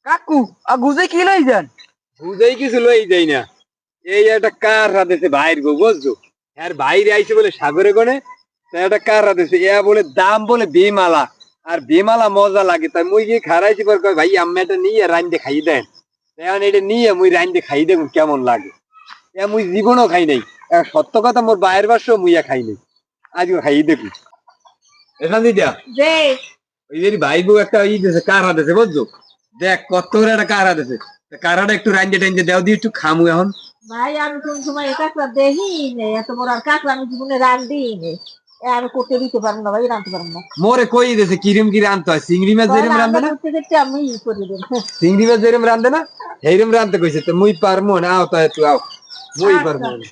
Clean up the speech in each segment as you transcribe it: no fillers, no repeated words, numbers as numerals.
কাকু গুজে কি লই যান? বুঝেই কিছু লই যাই না। এই একটা কার হাতেছে ভাইয়ের গো, বুঝছো? আর বাইরে আইছে বলে সাগরে গনে, তা একটা কার হাতেছে এ বলে দাম বলে বেমালা। আর বেমালা মজা লাগে, তাই মুই গিয়ে খারাইছি পর কয় ভাই আমি এটা নিয়ে রাইন্দে খাই দেন। এখন এটা নিয়ে মুই রাইন্দে খাই দেখুন কেমন লাগে। এ মুই জীবনও খাই নাই। সত্য কথা মোর বাইরের বাসও মুইয়া খাই নাই। আজকে খাই দেখুন। এখান দিদা যে ওই যে ভাই বউ একটা ই দিয়েছে কার হাতেছে, বুঝছো? দেখ কত করে একটা কার হাতেছে। কারাটা একটু রাইন্দে টাইন্দে দেও দিয়ে একটু খামু এখন। ভাই আমি কোন সময় কাঁকড়া দেখি নেই, এত বড় আর কাঁকড়া আমি জীবনে রান্ধি নেই। আমি করতে দিতে পারবো না ভাই, রাঁধতে পারবো না। মোরে কই দিয়েছে কিরম কি রান্ধতে হয়, চিংড়ি মাছ যেরম রান্ধে না, করতে করতে আমি করে দেব। চিংড়ি মাছ যেরম রান্ধে না সেইরম রান্ধতে কইছে। তো মুই পারমু না, আও তাই তুই আও, মুই পারমু না।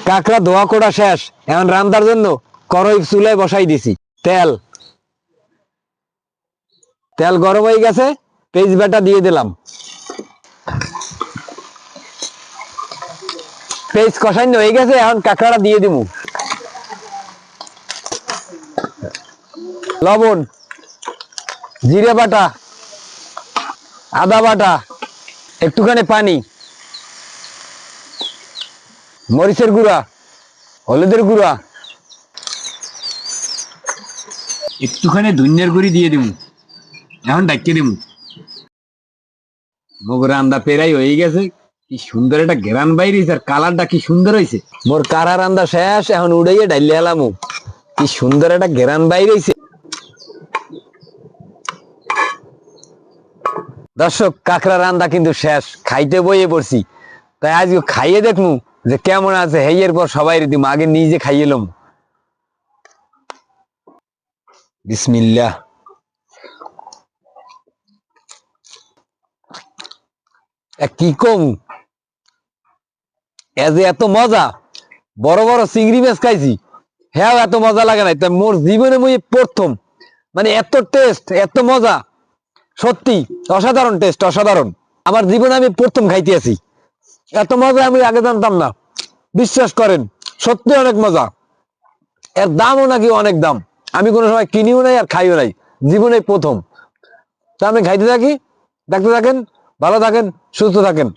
কাকড়া ধোয়া কোড়া শেষ, এখন রান্দার জন্য করই চুলায় বসাই দিছি। তেল তেল গরম হয়ে গেছে, পেঁয়াজ বাটা দিয়ে দিলাম। পেঁয়াজ কষানো হয়ে গেছে, এখন কাঁকড়াটা দিয়ে দিমু। লবণ, জিরে বাটা, আদা বাটা, একটুখানি পানি, মরিচের গুঁড়া, হলুদের গুঁড়া, একটুখানি ধনিয়ার গুঁড়ি দিয়ে দিমু। এখন ডাকিয়ে দিমু। মোর রান্দা পেরাই হয়ে গেছে। কি সুন্দর একটা ঘেরান বাইরেছে, আর কালারটা কি সুন্দর হয়েছে। মোর কারা রান্দা শেষ, এখন উড়াইয়ে ডাইলে এলামু। কি সুন্দর একটা ঘেরান বাইরেছে। দর্শক, কাঁকড়া রান্দা কিন্তু শেষ, খাইতে বইয়ে পড়ছি। তাই আজকে খাইয়ে দেখমু যে কেমন আছে। হেয়ের পর সবাই দিম, আগে নিজে খাইয়ে এলাম। বিসমিল্লাহ। কি কম এত মজা, বড় বড় চিংড়ি মাছ খাইছি, হ্যাঁ এত মজা লাগে নাই। তাই মোর জীবনে মুই প্রথম, মানে এত টেস্ট, এত মজা, সত্যি অসাধারণ টেস্ট, অসাধারণ। আমার জীবনে আমি প্রথম খাইতে আছি, এত মজা আমি আগে জানতাম না। বিশ্বাস করেন, সত্যি অনেক মজা। এর দামও নাকি অনেক দাম। আমি কোনো সময় কিনিও নাই আর খাইও নাই, জীবনে প্রথম। তা আমি খাইতে থাকি, দেখতে থাকেন, ভালো থাকেন, সুস্থ থাকেন।